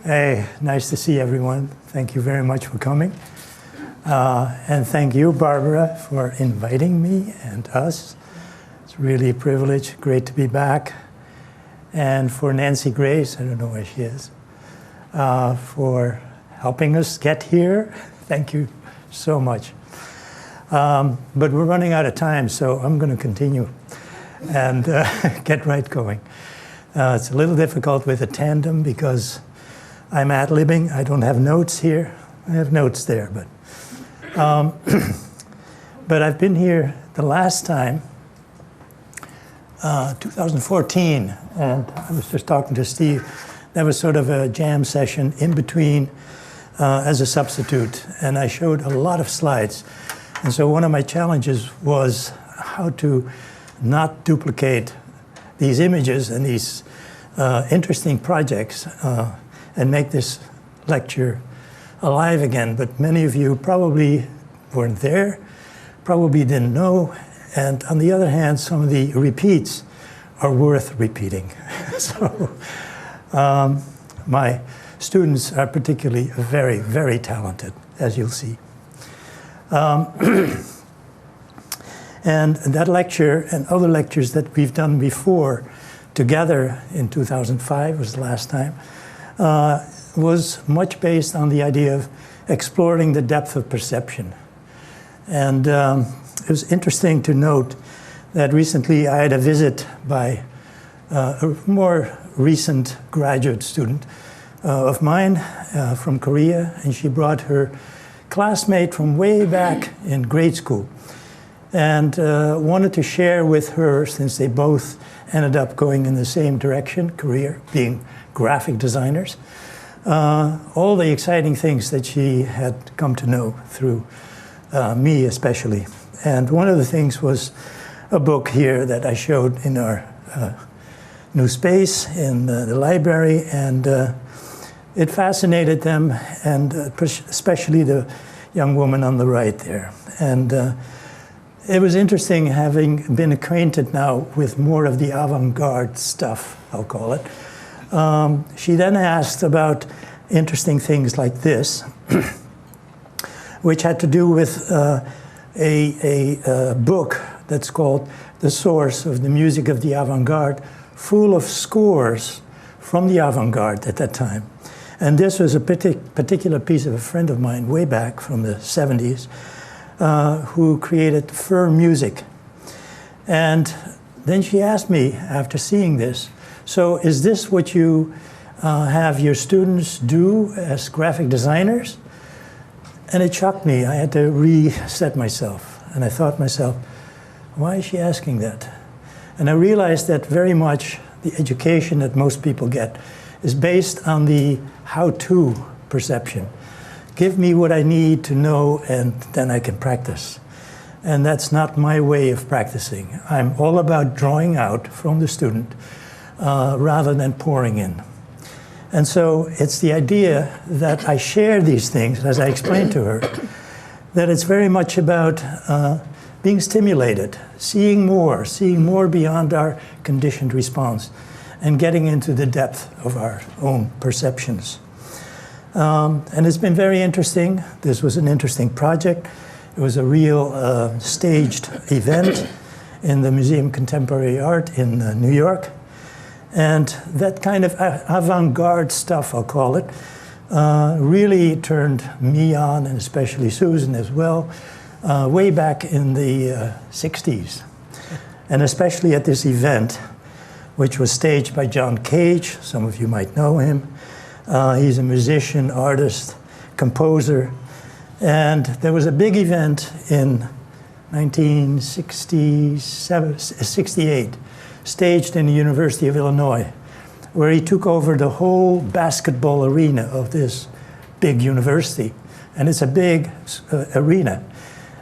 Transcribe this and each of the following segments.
Hey, nice to see everyone. Thank you very much for coming. And thank you, Barbara, for inviting me and us. It's really a privilege. Great to be back. And for Nancy Grace, I don't know where she is, for helping us get here. Thank you so much. But we're running out of time, so I'm going to continue and get right going. It's a little difficult with a tandem because I'm ad-libbing. I don't have notes here. I have notes there, but I've been here the last time, 2014, and I was just talking to Steve. That was sort of a jam session in between as a substitute, and I showed a lot of slides. And so one of my challenges was how to not duplicate these images and these interesting projects and make this lecture alive again. But many of you probably weren't there, probably didn't know, and on the other hand, some of the repeats are worth repeating. So my students are particularly very, very talented, as you'll see. And that lecture and other lectures that we've done before together in 2005 was the last time, was much based on the idea of exploring the depth of perception. And it was interesting to note that recently I had a visit by a more recent graduate student of mine from Korea, and she brought her classmate from way back in grade school and wanted to share with her, since they both ended up going in the same direction, career, being graphic designers, all the exciting things that she had come to know through me especially. And one of the things was a book here that I showed in our new space in the library, and it fascinated them, and especially the young woman on the right there. And it was interesting, having been acquainted now with more of the avant-garde stuff, I'll call it. She then asked about interesting things like this, which had to do with a book that's called The Source of the Music of the Avant-Garde, full of scores from the avant-garde at that time. And this was a particular piece of a friend of mine way back from the 70s who created fur music. And then she asked me, after seeing this, so is this what you have your students do as graphic designers? And it shocked me. I had to reset myself. And I thought to myself, why is she asking that? And I realized that very much the education that most people get is based on the how-to perception. Give me what I need to know, and then I can practice. And that's not my way of practicing. I'm all about drawing out from the student rather than pouring in. And so it's the idea that I share these things, as I explained to her, that it's very much about being stimulated, seeing more beyond our conditioned response, and getting into the depth of our own perceptions. And it's been very interesting. This was an interesting project. It was a real staged event in the Museum of Contemporary Art in New York. And that kind of avant-garde stuff, I'll call it, really turned me on, and especially Susan as well, way back in the 60s. And especially at this event, which was staged by John Cage. Some of you might know him. He's a musician, artist, composer. And there was a big event in 1968, staged in the University of Illinois, where he took over the whole basketball arena of this big university. And it's a big arena.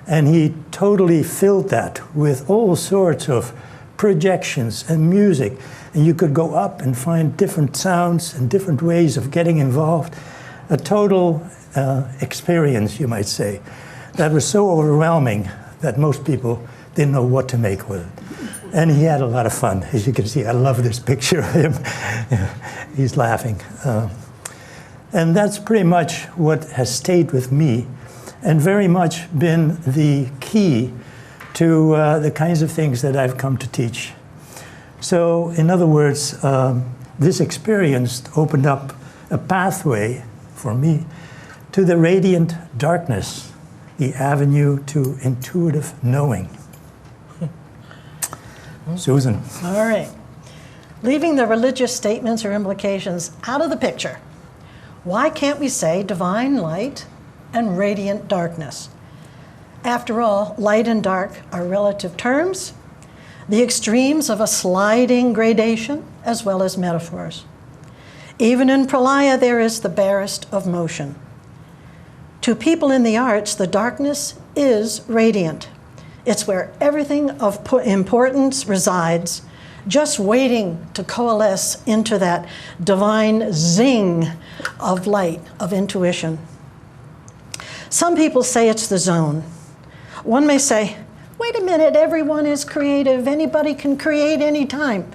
And he totally filled that with all sorts of projections and music. And you could go up and find different sounds and different ways of getting involved. A total experience, you might say, that was so overwhelming that most people didn't know what to make with it. And he had a lot of fun. As you can see, I love this picture of him. He's laughing. And that's pretty much what has stayed with me and very much been the key to the kinds of things that I've come to teach. So, in other words, this experience opened up a pathway for me to the radiant darkness, the avenue to intuitive knowing. Susan. All right. Leaving the religious statements or implications out of the picture, why can't we say divine light and radiant darkness? After all, light and dark are relative terms, the extremes of a sliding gradation, as well as metaphors. Even in pralaya, there is the barest of motion. To people in the arts, the darkness is radiant. It's where everything of importance resides, just waiting to coalesce into that divine zing of light, of intuition. Some people say it's the zone. One may say, wait a minute, everyone is creative. Anybody can create anytime.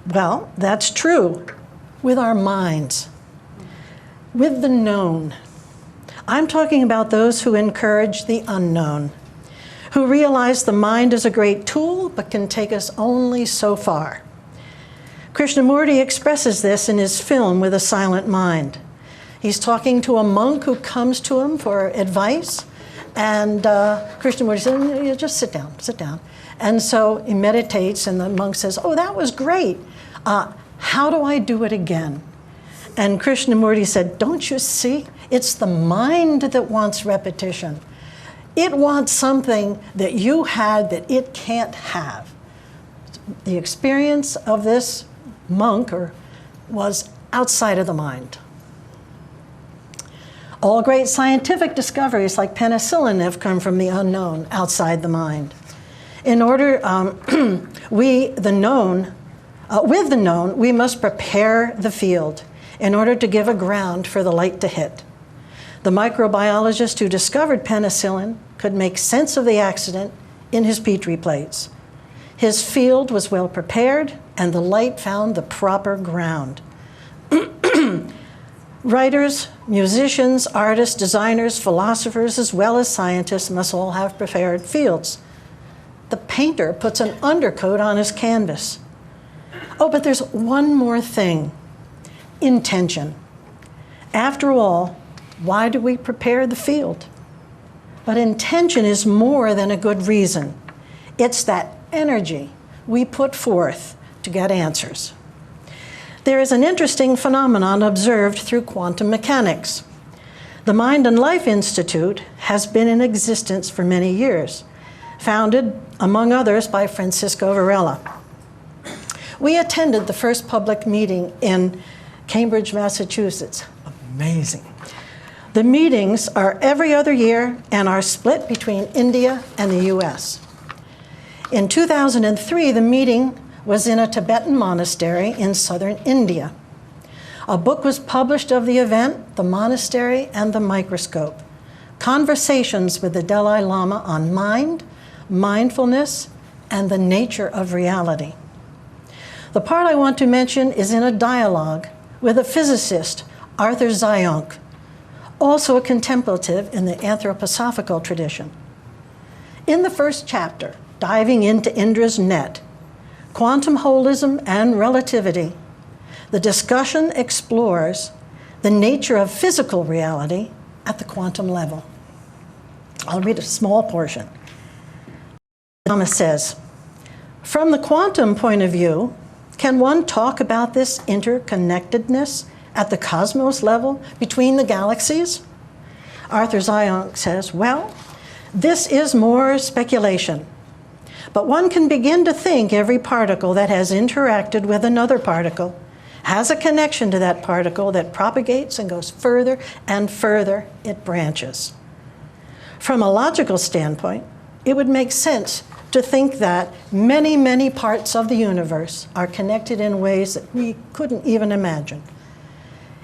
Well, that's true with our minds, with the known. I'm talking about those who encourage the unknown, who realize the mind is a great tool, but can take us only so far. Krishnamurti expresses this in his film With a Silent Mind. He's talking to a monk who comes to him for advice, and Krishnamurti says, just sit down, sit down. And so he meditates, and the monk says, oh, that was great. How do I do it again? And Krishnamurti said, don't you see? It's the mind that wants repetition. It wants something that you had that it can't have. The experience of this monk was outside of the mind. All great scientific discoveries like penicillin have come from the unknown, outside the mind. In order, with the known, we must prepare the field in order to give a ground for the light to hit. The microbiologist who discovered penicillin could make sense of the accident in his Petri plates. His field was well prepared, and the light found the proper ground. Writers, musicians, artists, designers, philosophers, as well as scientists must all have prepared fields. The painter puts an undercoat on his canvas. Oh, but there's one more thing: intention. After all, why do we prepare the field? But intention is more than a good reason. It's that energy we put forth to get answers. There is an interesting phenomenon observed through quantum mechanics. The Mind and Life Institute has been in existence for many years, founded, among others, by Francisco Varela. We attended the first public meeting in Cambridge, Massachusetts. Amazing. The meetings are every other year and are split between India and the US. In 2003, the meeting was in a Tibetan monastery in southern India. A book was published of the event, The Monastery and the Microscope: Conversations with the Dalai Lama on Mind, Mindfulness, and the Nature of Reality. The part I want to mention is in a dialogue with a physicist, Arthur Zionk, also a contemplative in the Anthroposophical tradition. In the first chapter, diving into Indra's net, quantum holism and relativity, the discussion explores the nature of physical reality at the quantum level. I'll read a small portion. Thomas says, from the quantum point of view, can one talk about this interconnectedness at the cosmos level between the galaxies? Arthur Zionk says, well, this is more speculation. But one can begin to think every particle that has interacted with another particle has a connection to that particle that propagates and goes further and further it branches. From a logical standpoint, it would make sense to think that many, many parts of the universe are connected in ways that we couldn't even imagine.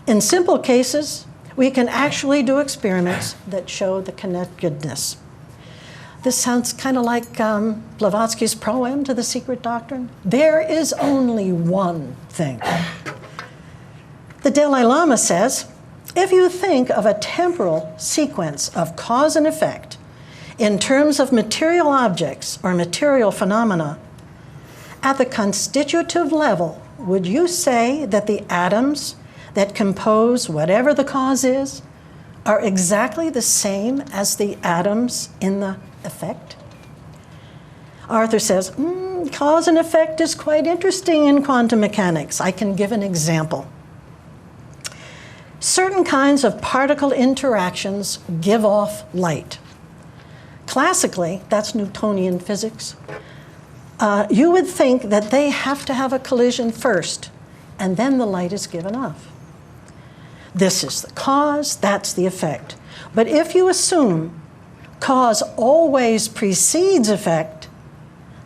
In simple cases, we can actually do experiments that show the connectedness. This sounds kind of like Blavatsky's proem to The Secret Doctrine. There is only one thing. The Dalai Lama says, If you think of a temporal sequence of cause and effect in terms of material objects or material phenomena, at the constitutive level, would you say that the atoms that compose whatever the cause is are exactly the same as the atoms in the effect? Arthur says, cause and effect is quite interesting in quantum mechanics. I can give an example. Certain kinds of particle interactions give off light. Classically, that's Newtonian physics. You would think that they have to have a collision first, and then the light is given off. This is the cause, that's the effect. But if you assume cause always precedes effect,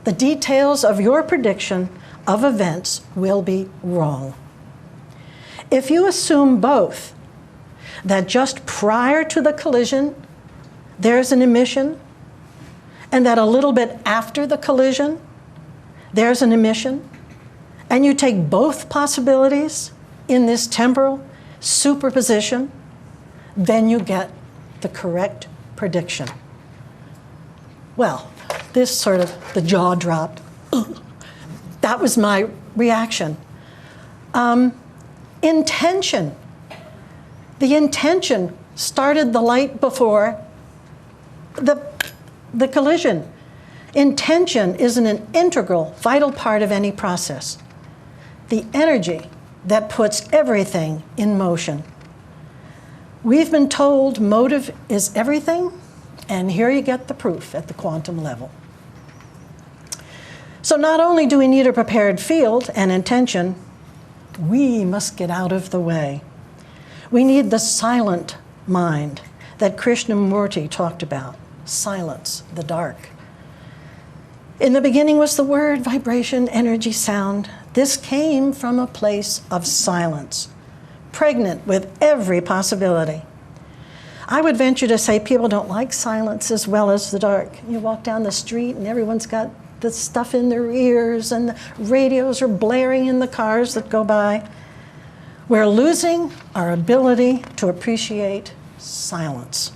the details of your prediction of events will be wrong. If you assume both, that just prior to the collision, there's an emission, and that a little bit after the collision, there's an emission, and you take both possibilities in this temporal superposition, then you get the correct prediction. Well, this sort of, the jaw dropped. That was my reaction. Intention. The intention started the light before the collision. Intention is an integral, vital part of any process. The energy that puts everything in motion. We've been told motive is everything, and here you get the proof at the quantum level. So not only do we need a prepared field and intention, we must get out of the way. We need the silent mind that Krishnamurti talked about. Silence, the dark. In the beginning was the word, vibration, energy, sound. This came from a place of silence, pregnant with every possibility. I would venture to say people don't like silence as well as the dark. You walk down the street and everyone's got the stuff in their ears and the radios are blaring in the cars that go by. We're losing our ability to appreciate silence.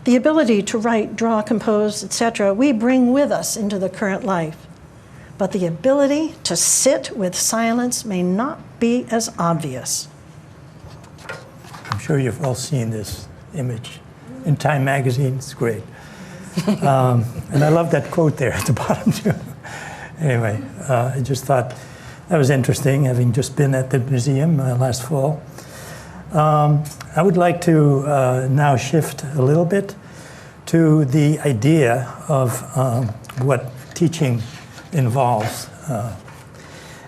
The ability to write, draw, compose, etc., we bring with us into the current life. But the ability to sit with silence may not be as obvious. I'm sure you've all seen this image in Time magazine. It's great. And I love that quote there at the bottom, too. Anyway, I just thought that was interesting, having just been at the museum last fall. I would like to now shift a little bit to the idea of what teaching involves.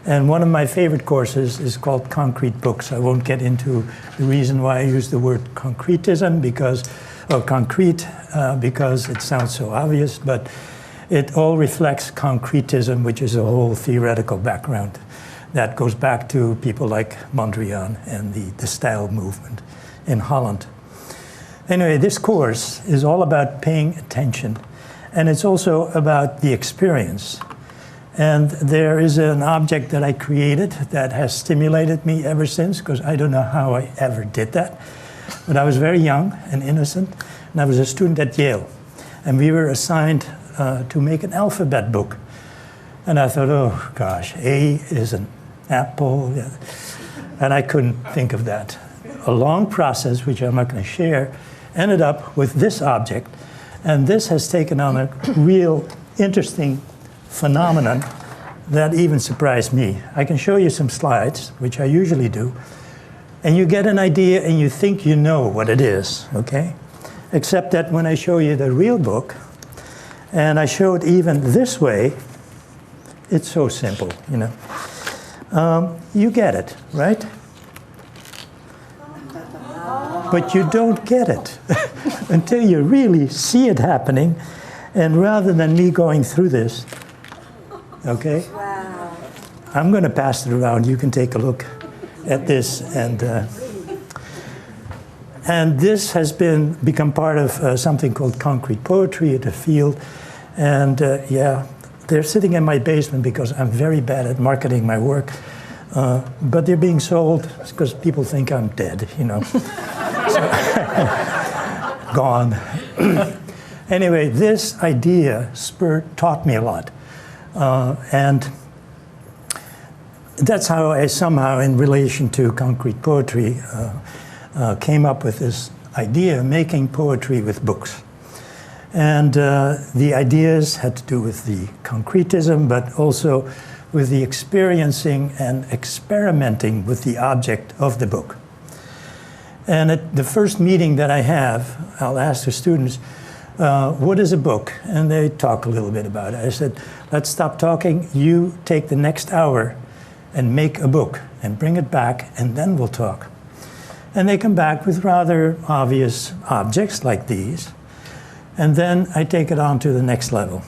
And one of my favorite courses is called Concrete Books. I won't get into the reason why I use the word concretism, concrete, because it sounds so obvious, but it all reflects concretism, which is a whole theoretical background that goes back to people like Mondrian and the style movement in Holland. Anyway, this course is all about paying attention, and it's also about the experience. And there is an object that I created that has stimulated me ever since, because I don't know how I ever did that. But I was very young and innocent, and I was a student at Yale. And we were assigned to make an alphabet book. And I thought, oh gosh, A is an apple. And I couldn't think of that. A long process, which I'm not going to share, ended up with this object. And this has taken on a real interesting phenomenon that even surprised me. I can show you some slides, which I usually do, and you get an idea and you think you know what it is, okay? Except that when I show you the real book, and I show it even this way, it's so simple, you know. You get it, right? But you don't get it until you really see it happening, and rather than me going through this, okay? Wow. I'm going to pass it around. You can take a look at this. And this has become part of something called concrete poetry at a field. And yeah, they're sitting in my basement because I'm very bad at marketing my work. But they're being sold because people think I'm dead, you know. Gone. Anyway, this idea taught me a lot. And that's how I somehow, in relation to concrete poetry, came up with this idea of making poetry with books. And the ideas had to do with the concretism, but also with the experiencing and experimenting with the object of the book. And at the first meeting that I have, I'll ask the students, what is a book? And they talk a little bit about it. I said, let's stop talking. You take the next hour and make a book and bring it back, and then we'll talk. And they come back with rather obvious objects like these. And then I take it on to the next level.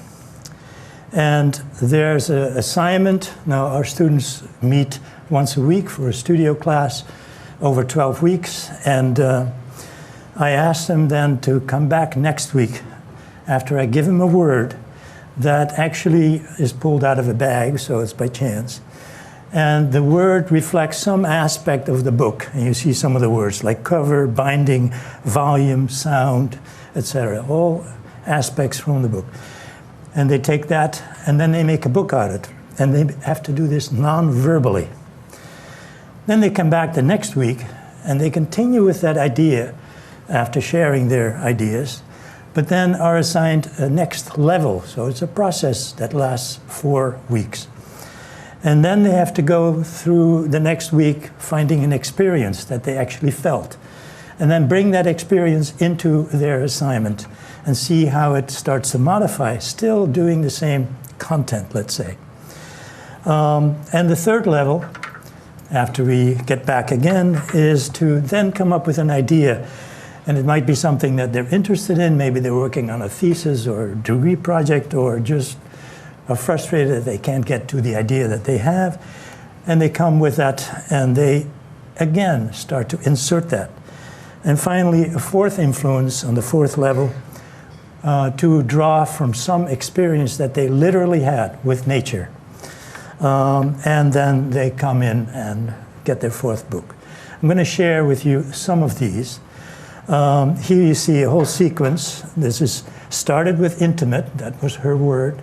And there's an assignment. Now, our students meet once a week for a studio class over 12 weeks. And I ask them then to come back next week after I give them a word that actually is pulled out of a bag, so it's by chance. And the word reflects some aspect of the book. And you see some of the words like cover, binding, volume, sound, etc. All aspects from the book. And they take that and then they make a book out of it. And they have to do this non-verbally. Then they come back the next week and they continue with that idea after sharing their ideas, but then are assigned a next level. So it's a process that lasts 4 weeks. And then they have to go through the next week finding an experience that they actually felt. And then bring that experience into their assignment and see how it starts to modify, still doing the same content, let's say. And the third level, after we get back again, is to then come up with an idea. And it might be something that they're interested in. Maybe they're working on a thesis or a degree project, or just are frustrated that they can't get to the idea that they have. And they come with that, and they, again, start to insert that. And finally, a fourth influence on the fourth level, to draw from some experience that they literally had with nature. And then they come in and get their fourth book. I'm going to share with you some of these. Here you see a whole sequence. This is started with intimate, that was her word.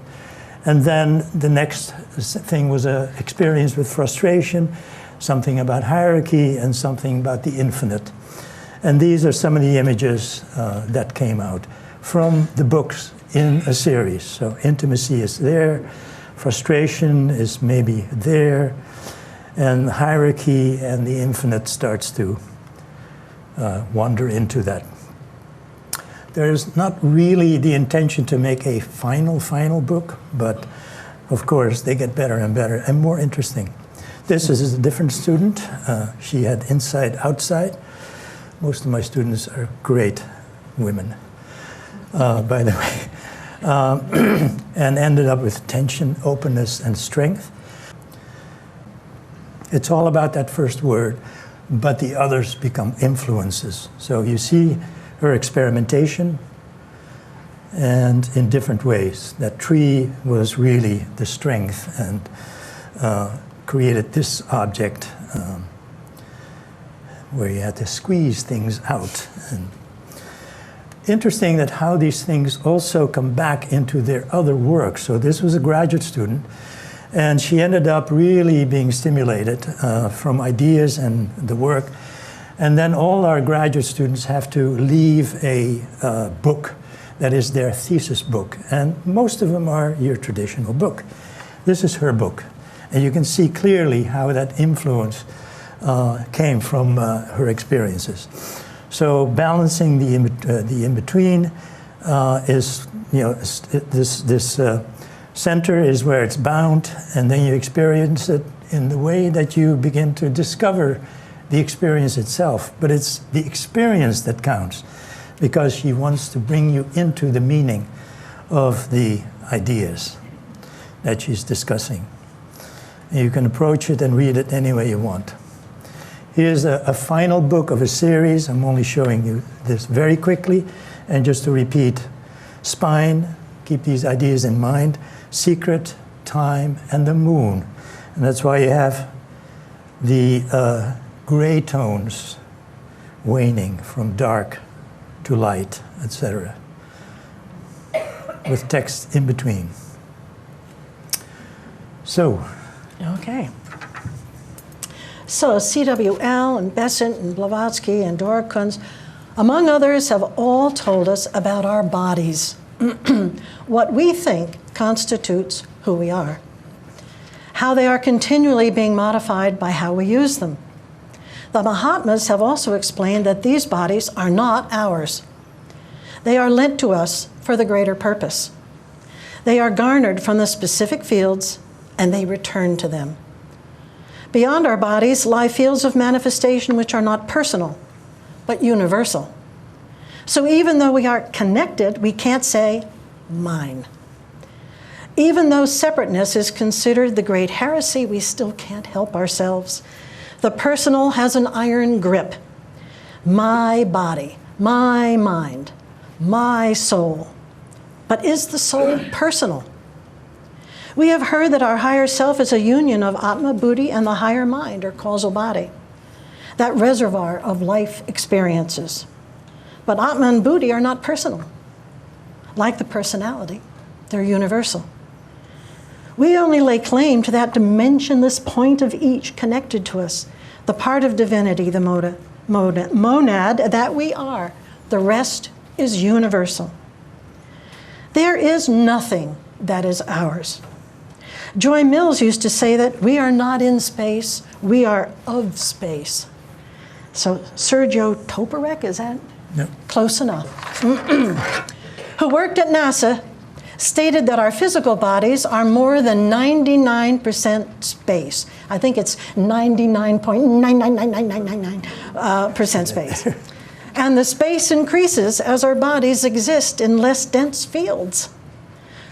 And then the next thing was an experience with frustration, something about hierarchy, and something about the infinite. And these are some of the images that came out from the books in a series. So intimacy is there, frustration is maybe there, and hierarchy and the infinite starts to wander into that. There's not really the intention to make a final book, but of course they get better and better and more interesting. This is a different student. She had inside, outside. Most of my students are great women, by the way, and ended up with tension, openness, and strength. It's all about that first word, but the others become influences. So you see her experimentation, and in different ways. That tree was really the strength, and created this object where you had to squeeze things out. And interesting that how these things also come back into their other work. So this was a graduate student, and she ended up really being stimulated from ideas and the work. And then all our graduate students have to leave a book that is their thesis book. And most of them are your traditional book. This is her book. And you can see clearly how that influence came from her experiences. So balancing the in-between is, you know, this center is where it's bound, and then you experience it in the way that you begin to discover the experience itself. But it's the experience that counts, because she wants to bring you into the meaning of the ideas that she's discussing. And you can approach it and read it any way you want. Here's a final book of a series. I'm only showing you this very quickly. And just to repeat, spine, keep these ideas in mind, secret, time, and the moon. And that's why you have the gray tones waning from dark to light, etc., with text in between. So. Okay. So C.W.L. and Besant and Blavatsky and Dora Kunz, among others, have all told us about our bodies, what we think constitutes who we are, how they are continually being modified by how we use them. The Mahatmas have also explained that these bodies are not ours. They are lent to us for the greater purpose. They are garnered from the specific fields, and they return to them. Beyond our bodies lie fields of manifestation which are not personal, but universal. So even though we are connected, we can't say, mine. Even though separateness is considered the great heresy, we still can't help ourselves. The personal has an iron grip. My body, my mind, my soul. But is the soul personal? We have heard that our higher self is a union of Atma, Buddhi, and the higher mind, or causal body, that reservoir of life experiences. But Atma and Buddhi are not personal. Like the personality, they're universal. We only lay claim to that dimensionless point of each connected to us, the part of divinity, the monad that we are. The rest is universal. There is nothing that is ours. Joy Mills used to say that we are not in space, we are of space. So Sergio Toporek, is that? No. Close enough. Who worked at NASA, stated that our physical bodies are more than 99% space. I think it's 99.999999% space. And the space increases as our bodies exist in less dense fields.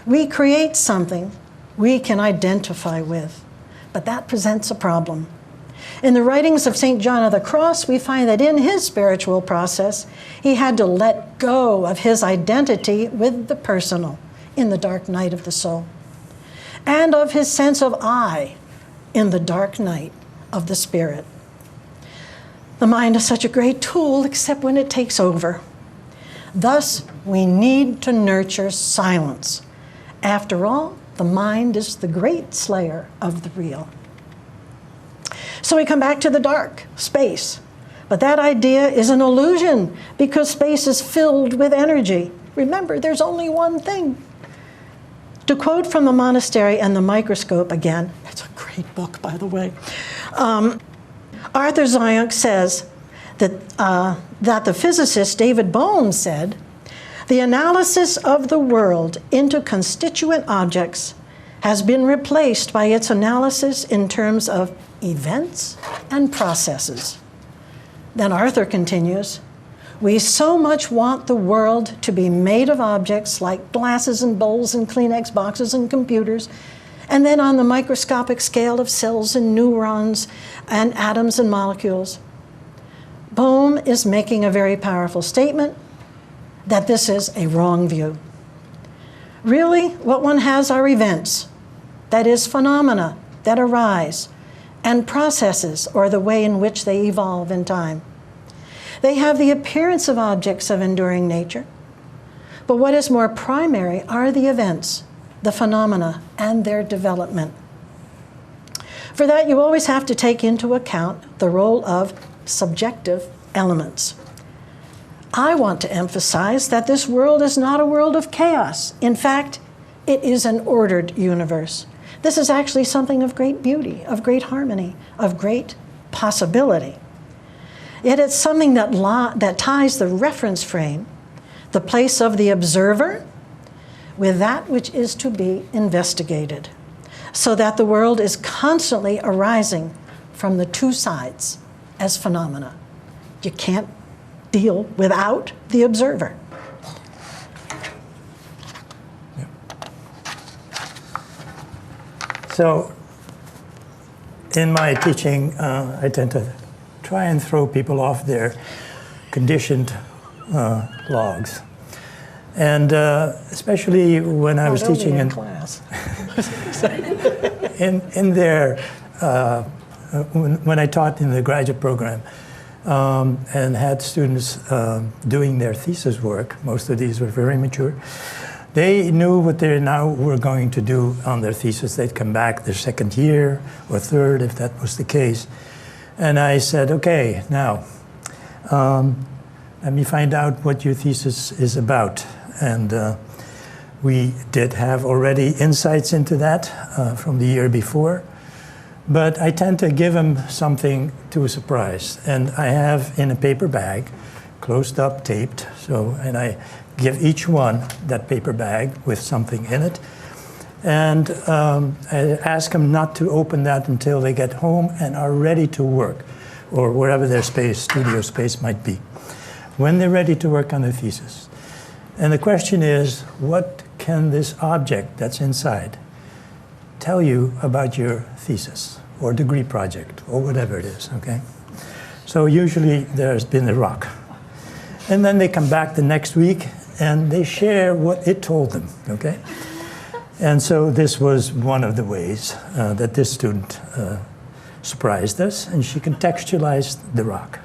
We create something we can identify with, but that presents a problem. In the writings of St. John of the Cross, we find that in his spiritual process, he had to let go of his identity with the personal in the dark night of the soul, and of his sense of I in the dark night of the spirit. The mind is such a great tool, except when it takes over. Thus, we need to nurture silence. After all, the mind is the great slayer of the real. So we come back to the dark, space. But that idea is an illusion because space is filled with energy. Remember, there's only one thing. To quote from The Monastery and the Microscope again, it's a great book, by the way. Arthur Zionk says that the physicist David Bohm said, the analysis of the world into constituent objects has been replaced by its analysis in terms of events and processes. Then Arthur continues, we so much want the world to be made of objects like glasses and bowls and Kleenex boxes and computers, and then on the microscopic scale of cells and neurons and atoms and molecules. Bohm is making a very powerful statement that this is a wrong view. Really, what one has are events, that is, phenomena that arise, and processes, or the way in which they evolve in time. They have the appearance of objects of enduring nature, but what is more primary are the events, the phenomena, and their development. For that, you always have to take into account the role of subjective elements. I want to emphasize that this world is not a world of chaos. In fact, it is an ordered universe. This is actually something of great beauty, of great harmony, of great possibility. Yet it's something that ties the reference frame, the place of the observer, with that which is to be investigated, so that the world is constantly arising from the two sides as phenomena. You can't deal without the observer. Yeah. So, in my teaching, I tend to try and throw people off their conditioned logs. And especially when I was teaching in class. in their when I taught in the graduate program and had students doing their thesis work, most of these were very mature, they knew what they now were going to do on their thesis. They'd come back their second year or third, if that was the case. And I said, okay, now, let me find out what your thesis is about. And we did have already insights into that from the year before. But I tend to give them something to surprise. And I have in a paper bag, closed up, taped, and I give each one that paper bag with something in it. And I ask them not to open that until they get home and are ready to work, or wherever their studio space might be, when they're ready to work on their thesis. And the question is, what can this object that's inside tell you about your thesis or degree project or whatever it is, okay? So usually there's been a rock. And then they come back the next week and they share what it told them, okay? And so this was one of the ways that this student surprised us, and she contextualized the rock.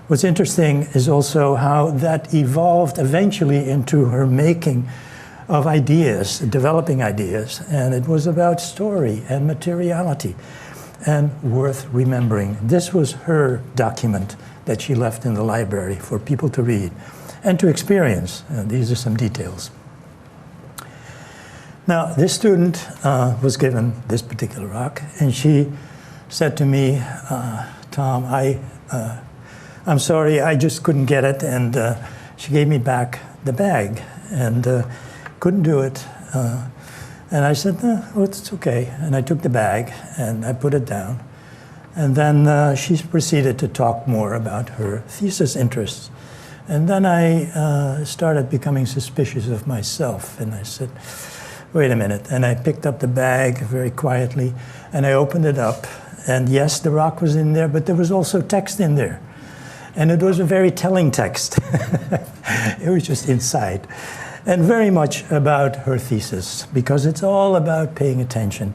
What's interesting is also how that evolved eventually into her making of ideas, developing ideas, and it was about story and materiality and worth remembering. This was her document that she left in the library for people to read and to experience. These are some details. Now, this student was given this particular rock, and she said to me, Tom, I'm sorry, I just couldn't get it, and she gave me back the bag, and couldn't do it. And I said, no, it's okay. And I took the bag, and I put it down. And then she proceeded to talk more about her thesis interests. And then I started becoming suspicious of myself, and I said, wait a minute. And I picked up the bag very quietly, and I opened it up. And yes, the rock was in there, but there was also text in there. And it was a very telling text. It was just inside. And very much about her thesis, because it's all about paying attention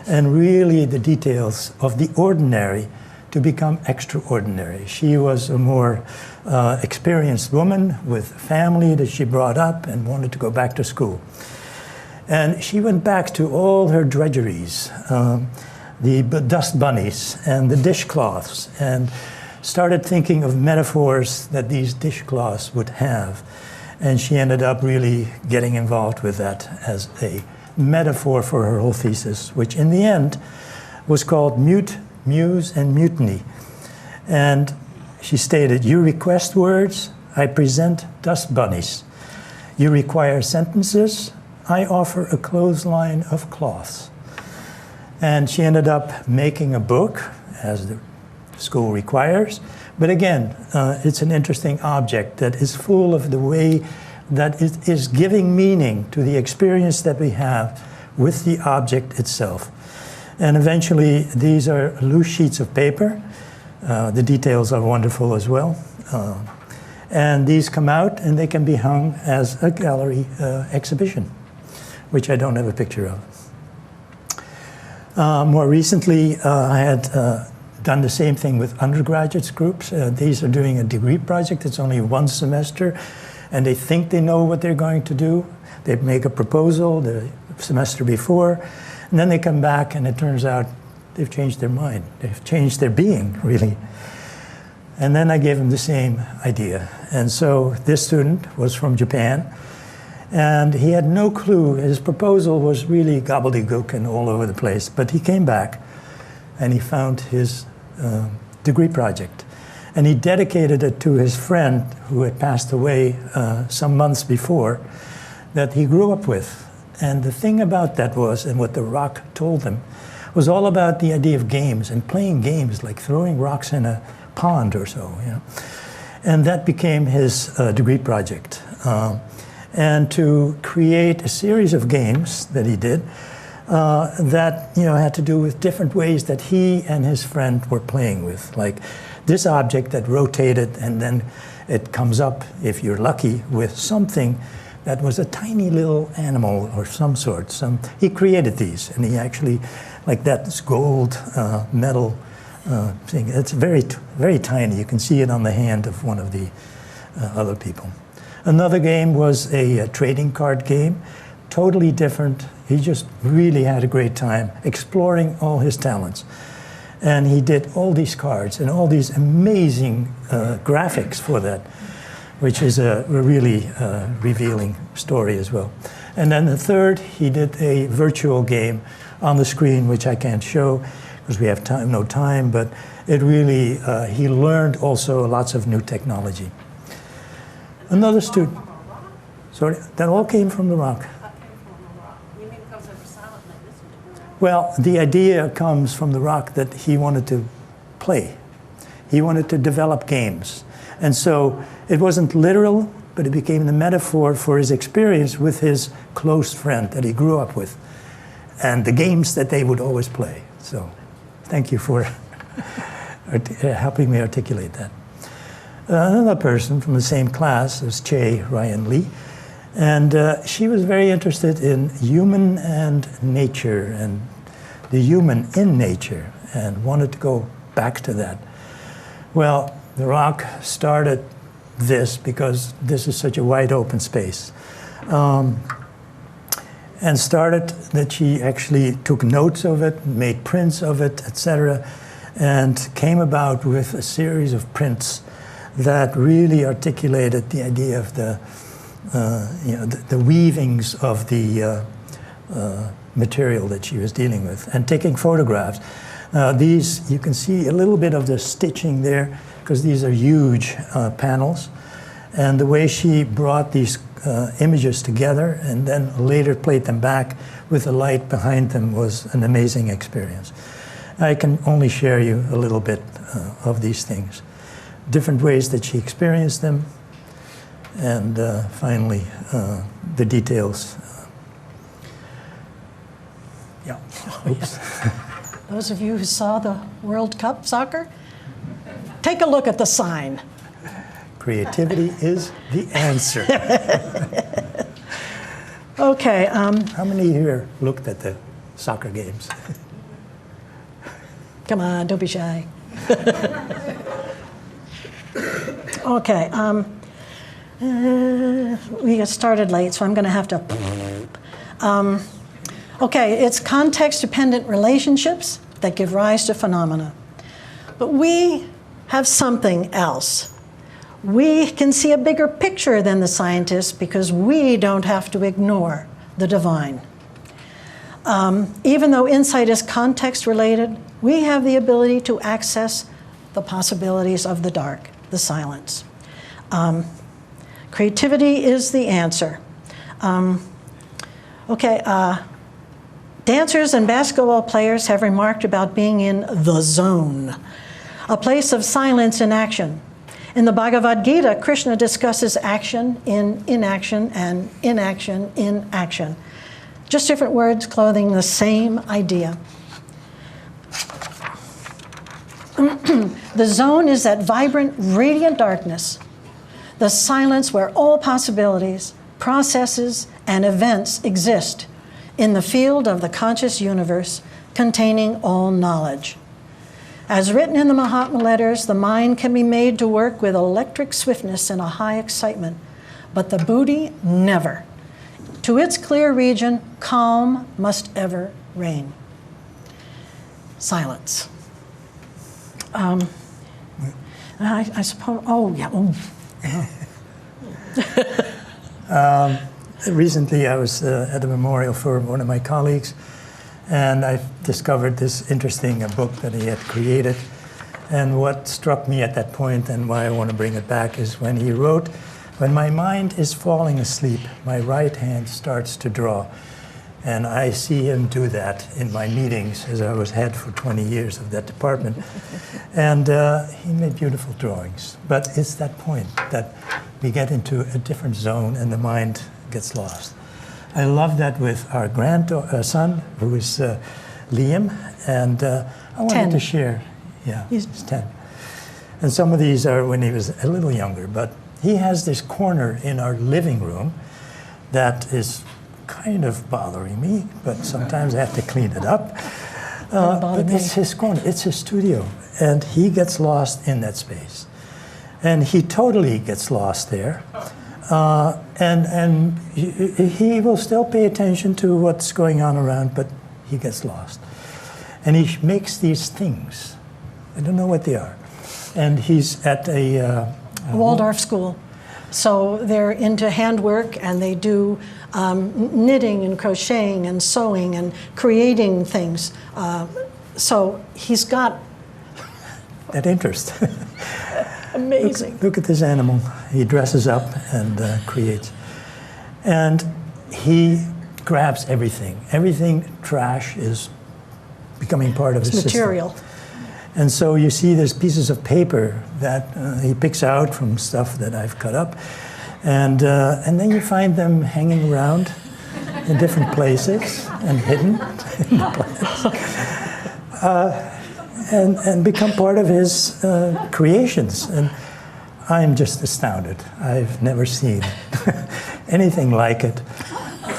and really the details of the ordinary to become extraordinary. She was a more experienced woman with a family that she brought up and wanted to go back to school. And she went back to all her drudgeries, the dust bunnies and the dishcloths, and started thinking of metaphors that these dishcloths would have. And she ended up really getting involved with that as a metaphor for her whole thesis, which in the end was called Mute, Muse, and Mutiny. And she stated, you request words, I present dust bunnies. You require sentences, I offer a clothesline of cloths. And she ended up making a book, as the school requires. But again, it's an interesting object that is full of the way that it is giving meaning to the experience that we have with the object itself. And eventually, these are loose sheets of paper. The details are wonderful as well. And these come out, and they can be hung as a gallery exhibition, which I don't have a picture of. More recently, I had done the same thing with undergraduate groups. These are doing a degree project. It's only one semester, and they think they know what they're going to do. They make a proposal the semester before, and then they come back, and it turns out they've changed their mind. They've changed their being, really. And then I gave them the same idea. And so this student was from Japan, and he had no clue. His proposal was really gobbledygook and all over the place, but he came back, and he found his degree project. And he dedicated it to his friend who had passed away some months before that he grew up with. And the thing about that was, and what the rock told him, was all about the idea of games and playing games like throwing rocks in a pond or so, you know. And that became his degree project. And to create a series of games that he did that had to do with different ways that he and his friend were playing with, like this object that rotated, and then it comes up, if you're lucky, with something that was a tiny little animal or some sort. He created these, and he actually, like that, this gold metal thing. It's very, very tiny. You can see it on the hand of one of the other people. Another game was a trading card game, totally different. He just really had a great time exploring all his talents. And he did all these cards and all these amazing graphics for that, which is a really revealing story as well. And then the third, he did a virtual game on the screen, which I can't show because we have no time, but it really, he learned also lots of new technology. Another student, sorry, that all came from the rock. Well, the idea comes from the rock that he wanted to play. He wanted to develop games. And so it wasn't literal, but it became the metaphor for his experience with his close friend that he grew up with and the games that they would always play. So thank you for helping me articulate that. Another person from the same class is Che Ryan Lee. And she was very interested in human and nature and the human in nature and wanted to go back to that. Well, the rock started this because this is such a wide open space. And started that she actually took notes of it, made prints of it, etc., and came about with a series of prints that really articulated the idea of the weavings of the material that she was dealing with, and taking photographs. These, you can see a little bit of the stitching there, because these are huge panels. And the way she brought these images together and then later played them back with the light behind them was an amazing experience. I can only share you a little bit of these things. Different ways that she experienced them, and finally, the details. Yeah. Oops. Those of you who saw the World Cup soccer, take a look at the sign. Creativity is the answer. Okay. How many here looked at the soccer games? Come on, don't be shy. Okay. We got started late, so I'm going to have to. Okay, it's context-dependent relationships that give rise to phenomena. But we have something else. We can see a bigger picture than the scientists because we don't have to ignore the divine. Even though insight is context-related, we have the ability to access the possibilities of the dark, the silence. Creativity is the answer. Dancers and basketball players have remarked about being in the zone, a place of silence and action. In the Bhagavad Gita, Krishna discusses action in inaction and inaction in action. Just different words clothing the same idea. The zone is that vibrant, radiant darkness, the silence where all possibilities, processes, and events exist in the field of the conscious universe containing all knowledge. As written in the Mahatma letters, the mind can be made to work with electric swiftness and a high excitement, but the buddhi never. To its clear region, calm must ever reign. Silence. I suppose, Recently, I was at a memorial for one of my colleagues, and I discovered this interesting book that he had created. And what struck me at that point, and why I want to bring it back, is when he wrote, "When my mind is falling asleep, my right hand starts to draw." And I see him do that in my meetings, as I was head for 20 years of that department. And he made beautiful drawings. But it's that point that we get into a different zone and the mind gets lost. I love that with our grandson, who is Liam, and I wanted 10. to share. Yeah, he's 10. And some of these are when he was a little younger, but he has this corner in our living room that is kind of bothering me, but sometimes I have to clean it up. But it's his corner, it's his studio, and he gets lost in that space. And he totally gets lost there. And he will still pay attention to what's going on around, but he gets lost. And he makes these things. I don't know what they are. And he's at a Waldorf school. So they're into handwork, and they do knitting and crocheting and sewing and creating things. So he's got that interest. Amazing. Look at this animal. He dresses up and creates. And he grabs everything. Everything trash is becoming part of his material. system. And so you see there's pieces of paper that he picks out from stuff that I've cut up. And then you find them hanging around in different places and hidden in the plants. And become part of his creations. And I'm just astounded. I've never seen anything like it.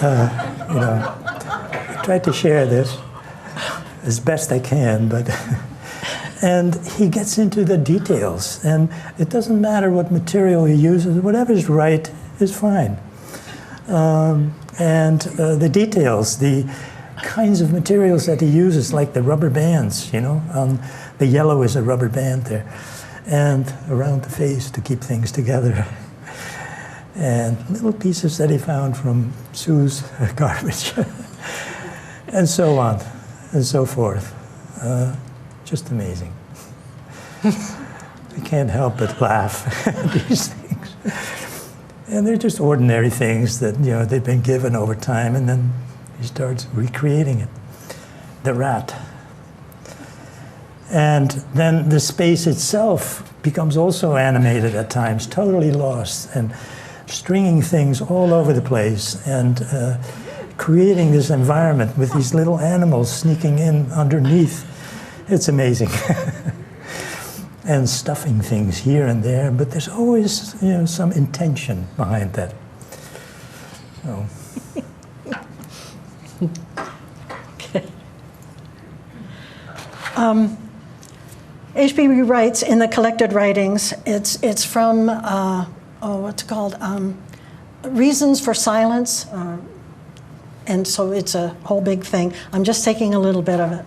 I tried to share this as best I can, but and he gets into the details, and it doesn't matter what material he uses, whatever's right is fine. The details, the kinds of materials that he uses, like the rubber bands, the yellow is a rubber band there, and around the face to keep things together. And little pieces that he found from Sue's garbage, and so on, and so forth. Just amazing. I can't help but laugh at these things. And they're just ordinary things that, they've been given over time, and then he starts recreating it. The rat. And then the space itself becomes also animated at times, totally lost, and stringing things all over the place, and creating this environment with these little animals sneaking in underneath. It's amazing. And stuffing things here and there, but there's always, some intention behind that. So. Okay. H.P. writes in the collected writings, it's from, what's it called? Reasons for Silence. And so it's a whole big thing. I'm just taking a little bit of it.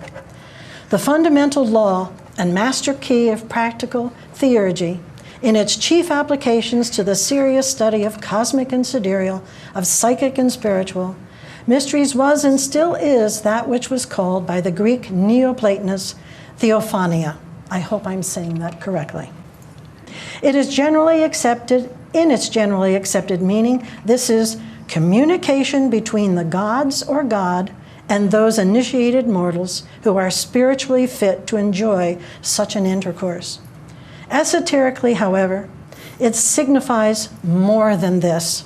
The fundamental law and master key of practical theurgy, in its chief applications to the serious study of cosmic and sidereal, of psychic and spiritual, mysteries was and still is that which was called by the Greek Neoplatonists theophania. I hope I'm saying that correctly. It is generally accepted, in its generally accepted meaning, this is communication between the gods or God and those initiated mortals who are spiritually fit to enjoy such an intercourse. Esoterically, however, it signifies more than this.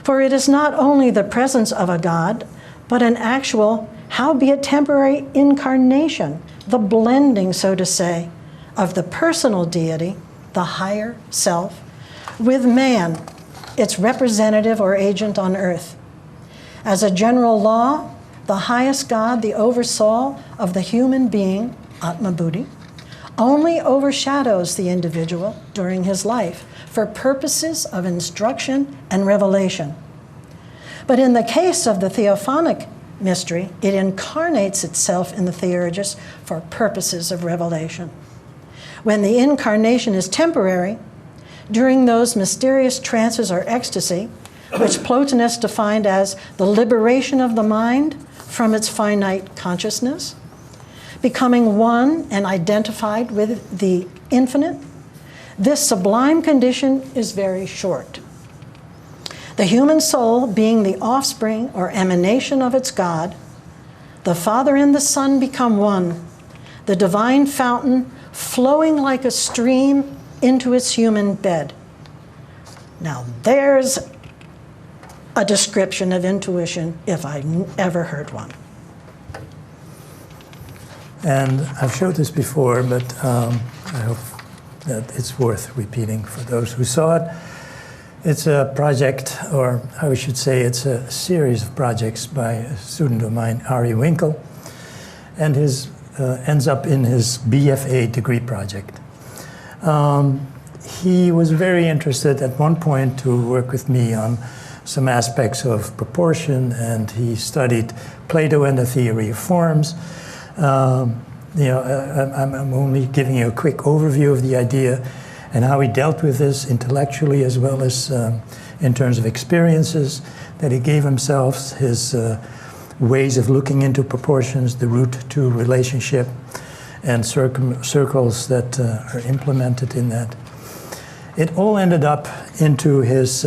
For it is not only the presence of a God, but an actual, howbeit temporary, incarnation, the blending, so to say, of the personal deity, the higher self, with man, its representative or agent on earth. As a general law, the highest God, the oversoul of the human being, Atma Buddhi, only overshadows the individual during his life for purposes of instruction and revelation. But in the case of the theophanic mystery, it incarnates itself in the theurgist for purposes of revelation. When the incarnation is temporary, during those mysterious trances or ecstasy, which Platonists defined as the liberation of the mind from its finite consciousness, becoming one and identified with the infinite, this sublime condition is very short. The human soul being the offspring or emanation of its God, the Father and the Son become one, the divine fountain flowing like a stream into its human bed. Now there's a description of intuition if I ever heard one. And I've showed this before, but I hope that it's worth repeating for those who saw it. It's a project, or I should say it's a series of projects by a student of mine, Ari Winkle, and his ends up in his BFA degree project. He was very interested at one point to work with me on some aspects of proportion, and he studied Plato and the theory of forms. I'm only giving you a quick overview of the idea and how he dealt with this intellectually as well as in terms of experiences that he gave himself, his ways of looking into proportions, the root to relationship, and circles that are implemented in that. It all ended up into his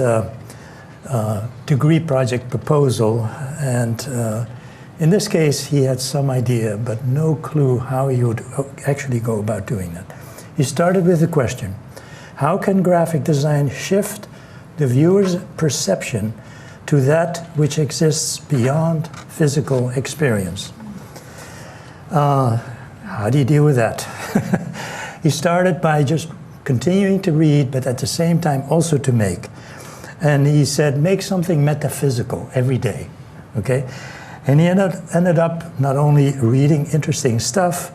degree project proposal, and in this case he had some idea but no clue how he would actually go about doing that. He started with the question, how can graphic design shift the viewer's perception to that which exists beyond physical experience? How do you deal with that? He started by just continuing to read, but at the same time also to make. And he said, make something metaphysical every day, okay? And he ended up not only reading interesting stuff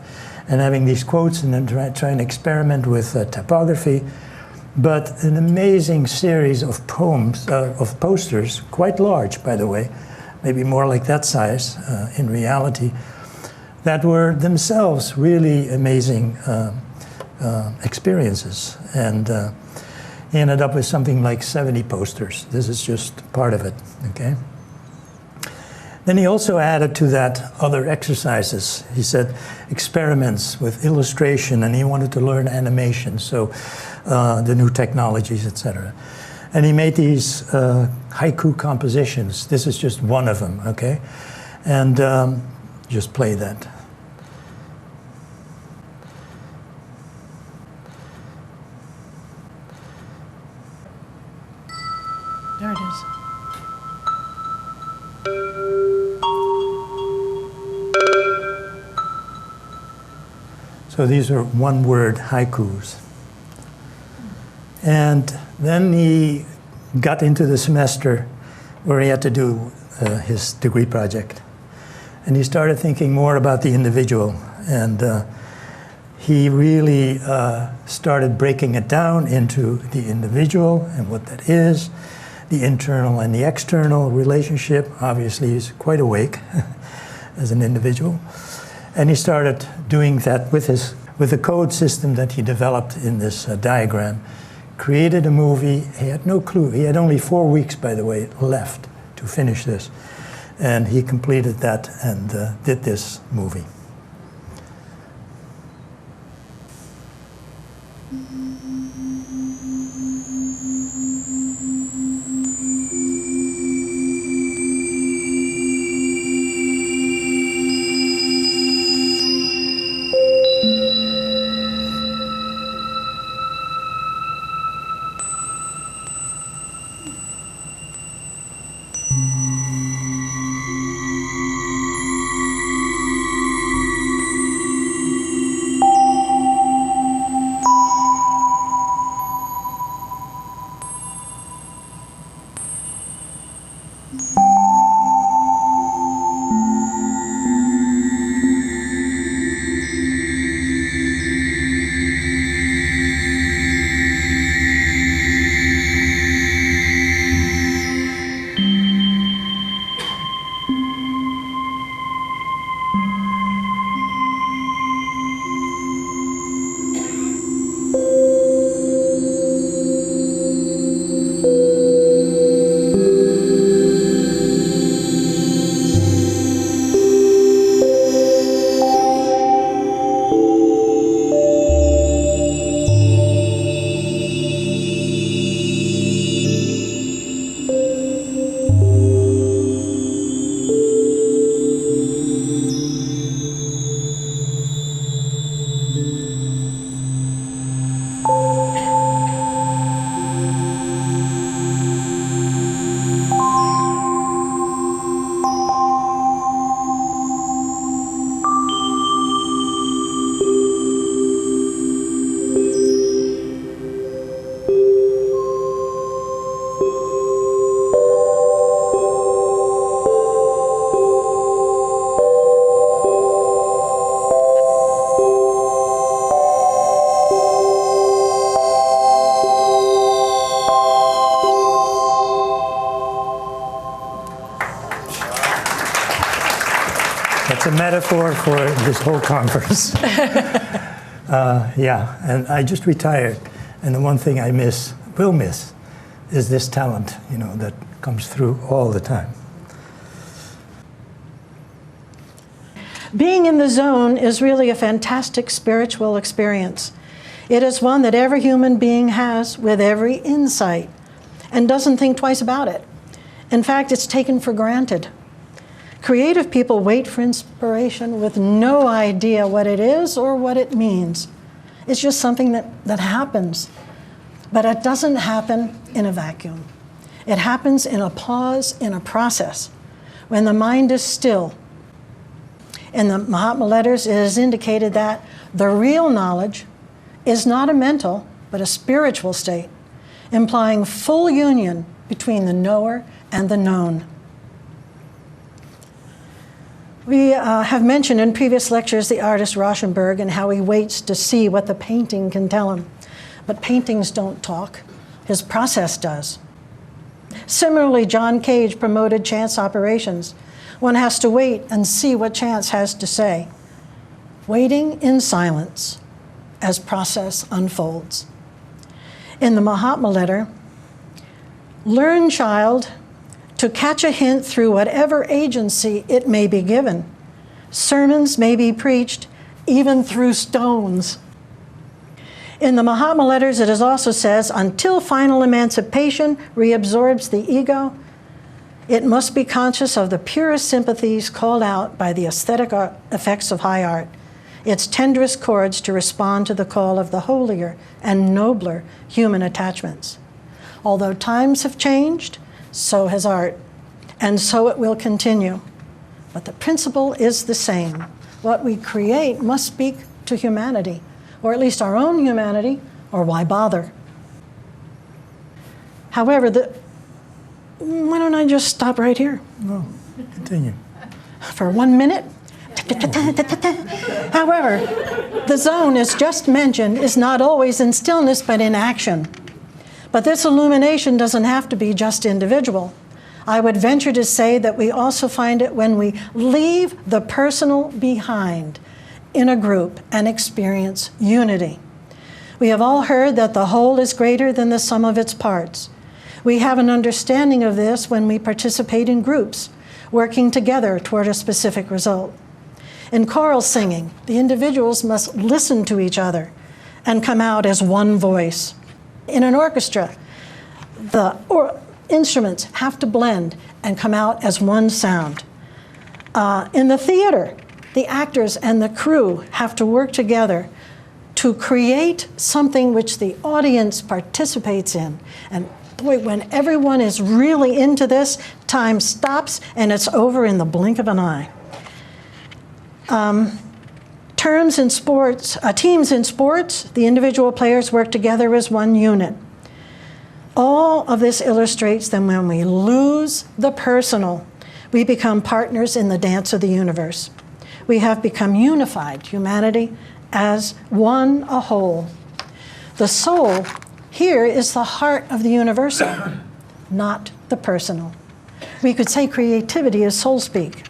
and having these quotes and then trying to experiment with typography, but an amazing series of poems, of posters, quite large, by the way, maybe more like that size in reality, that were themselves really amazing experiences. And he ended up with something like 70 posters. This is just part of it, okay? Then he also added to that other exercises. He said experiments with illustration, and he wanted to learn animation, so the new technologies, etc. And he made these haiku compositions. This is just one of them, okay? And just play that. There it is. So these are one-word haikus. And then he got into the semester where he had to do his degree project. And he started thinking more about the individual. And he really started breaking it down into the individual and what that is, the internal and the external relationship. Obviously, he's quite awake as an individual. And he started doing that with the code system that he developed in this diagram. Created a movie. He had no clue. He had only 4 weeks, by the way, left to finish this. And he completed that and did this movie. That's a metaphor for this whole conference. Yeah, and I just retired, and the one thing I will miss, is this talent, that comes through all the time. Being in the zone is really a fantastic spiritual experience. It is one that every human being has with every insight and doesn't think twice about it. In fact, it's taken for granted. Creative people wait for inspiration with no idea what it is or what it means. It's just something that happens. But it doesn't happen in a vacuum. It happens in a pause, in a process, when the mind is still. In the Mahatma letters, it is indicated that the real knowledge is not a mental, but a spiritual state, implying full union between the knower and the known. We have mentioned in previous lectures the artist Rauschenberg and how he waits to see what the painting can tell him. But paintings don't talk. His process does. Similarly, John Cage promoted chance operations. One has to wait and see what chance has to say. Waiting in silence as process unfolds. In the Mahatma letter, learn, child, to catch a hint through whatever agency it may be given. Sermons may be preached even through stones. In the Mahatma letters, it also says, until final emancipation reabsorbs the ego, it must be conscious of the purest sympathies called out by the aesthetic effects of high art, its tenderest chords to respond to the call of the holier and nobler human attachments. Although times have changed, so has art, and so it will continue. But the principle is the same. What we create must speak to humanity, or at least our own humanity, or why bother? However, why don't I just stop right here? No, continue. For 1 minute? However, the zone, as just mentioned, is not always in stillness, but in action. But this illumination doesn't have to be just individual. I would venture to say that we also find it when we leave the personal behind in a group and experience unity. We have all heard that the whole is greater than the sum of its parts. We have an understanding of this when we participate in groups, working together toward a specific result. In choral singing, the individuals must listen to each other and come out as one voice. In an orchestra, the instruments have to blend and come out as one sound. In the theater, the actors and the crew have to work together to create something which the audience participates in. And boy, when everyone is really into this, time stops and it's over in the blink of an eye. Teams in sports, the individual players work together as one unit. All of this illustrates that when we lose the personal, we become partners in the dance of the universe. We have become unified, humanity, as one, a whole. The soul here is the heart of the universal, not the personal. We could say creativity is soul speak.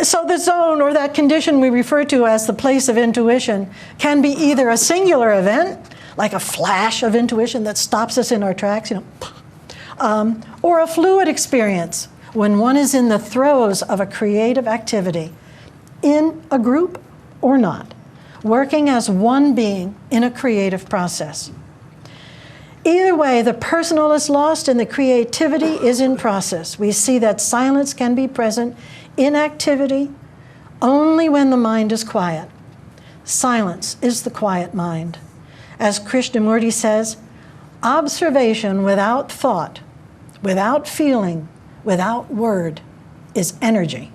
So the zone, or that condition we refer to as the place of intuition, can be either a singular event, like a flash of intuition that stops us in our tracks, or a fluid experience when one is in the throes of a creative activity, in a group or not, working as one being in a creative process. Either way, the personal is lost and the creativity is in process. We see that silence can be present in activity only when the mind is quiet. Silence is the quiet mind. As Krishnamurti says, observation without thought, without feeling, without word is energy.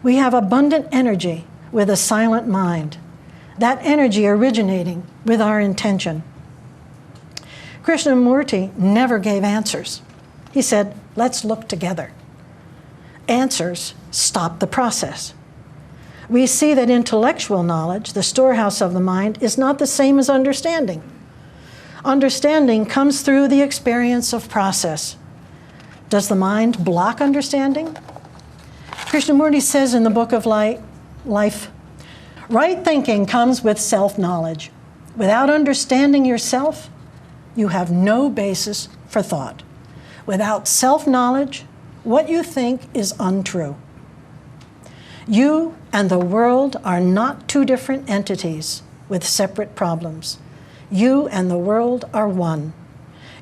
We have abundant energy with a silent mind, that energy originating with our intention. Krishnamurti never gave answers. He said, let's look together. Answers stop the process. We see that intellectual knowledge, the storehouse of the mind, is not the same as understanding. Understanding comes through the experience of process. Does the mind block understanding? Krishnamurti says in the Book of Life, right thinking comes with self-knowledge. Without understanding yourself, you have no basis for thought. Without self-knowledge, what you think is untrue. You and the world are not two different entities with separate problems. You and the world are one.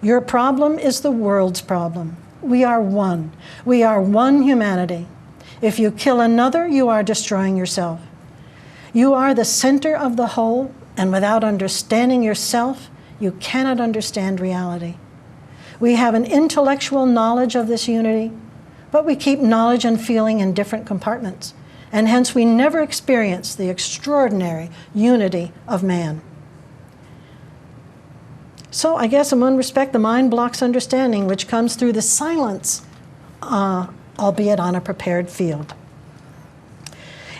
Your problem is the world's problem. We are one. We are one humanity. If you kill another, you are destroying yourself. You are the center of the whole, and without understanding yourself, you cannot understand reality. We have an intellectual knowledge of this unity, but we keep knowledge and feeling in different compartments, and hence we never experience the extraordinary unity of man. So I guess in one respect, the mind blocks understanding, which comes through the silence, albeit on a prepared field.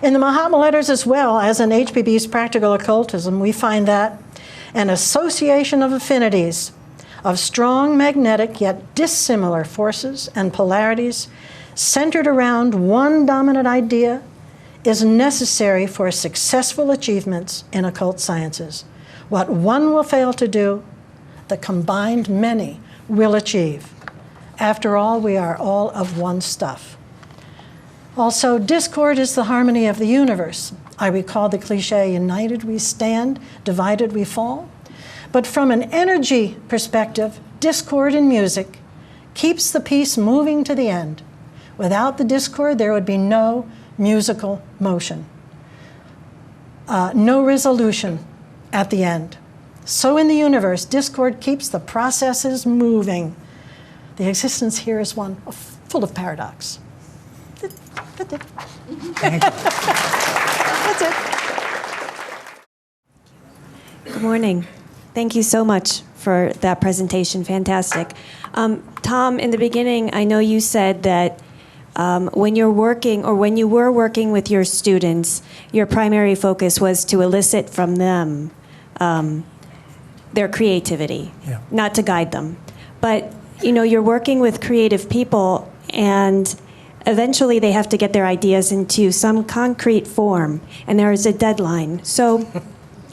In the Mahatma letters, as well as in HPB's Practical Occultism, we find that an association of affinities, of strong magnetic yet dissimilar forces and polarities centered around one dominant idea is necessary for successful achievements in occult sciences. What one will fail to do, the combined many will achieve. After all, we are all of one stuff. Also, discord is the harmony of the universe. I recall the cliche, united we stand, divided we fall. But from an energy perspective, discord in music keeps the piece moving to the end. Without the discord, there would be no musical motion, no resolution at the end. So in the universe, discord keeps the processes moving. The existence here is one full of paradox. That's it. That's it. Good morning. Thank you so much for that presentation. Fantastic. Tom, in the beginning, I know you said that when you're working, or when you were working with your students, your primary focus was to elicit from them their creativity, not to guide them. But, you know, you're working with creative people, and eventually they have to get their ideas into some concrete form, and there is a deadline. So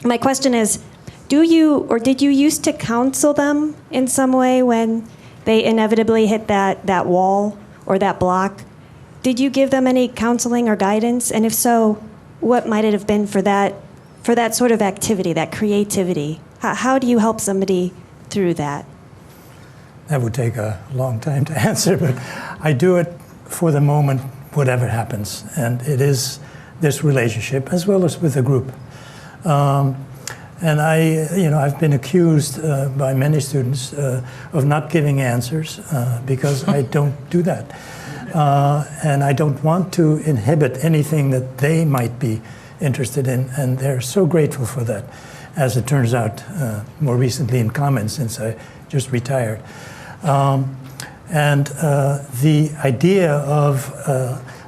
my question is, do you, or did you used to counsel them in some way when they inevitably hit that wall or that block? Did you give them any counseling or guidance? And if so, what might it have been for that sort of activity, that creativity? How do you help somebody through that? That would take a long time to answer, but I do it for the moment, whatever happens. And it is this relationship, as well as with the group. And I've been accused by many students of not giving answers because I don't do that. And I don't want to inhibit anything that they might be interested in, and they're so grateful for that, as it turns out more recently in Commons, since I just retired. And the idea of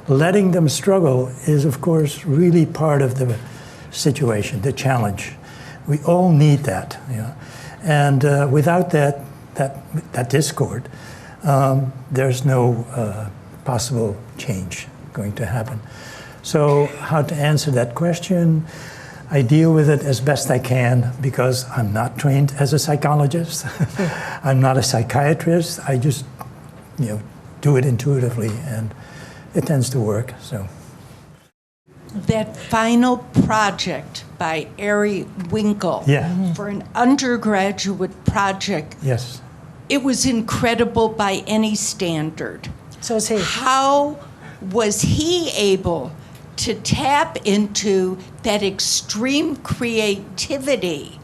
letting them struggle is, of course, really part of the situation, the challenge. We all need that, you know? And without that discord, there's no possible change going to happen. So how to answer that question? I deal with it as best I can because I'm not trained as a psychologist. I'm not a psychiatrist. I just, do it intuitively, and it tends to work. So that final project by Ari Winkle for an undergraduate project. Yes. It was incredible by any standard. So is he. How was he able to tap into that extreme creativity?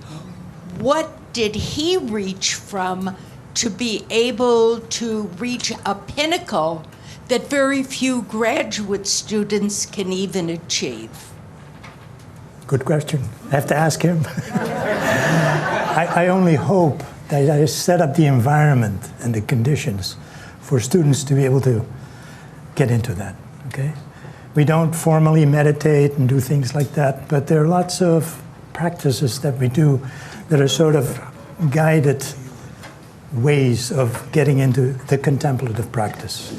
What did he reach from to be able to reach a pinnacle that very few graduate students can even achieve? Good question. I have to ask him. I only hope that I set up the environment and the conditions for students to be able to get into that, okay? We don't formally meditate and do things like that, but there are lots of practices that we do that are sort of guided ways of getting into the contemplative practice,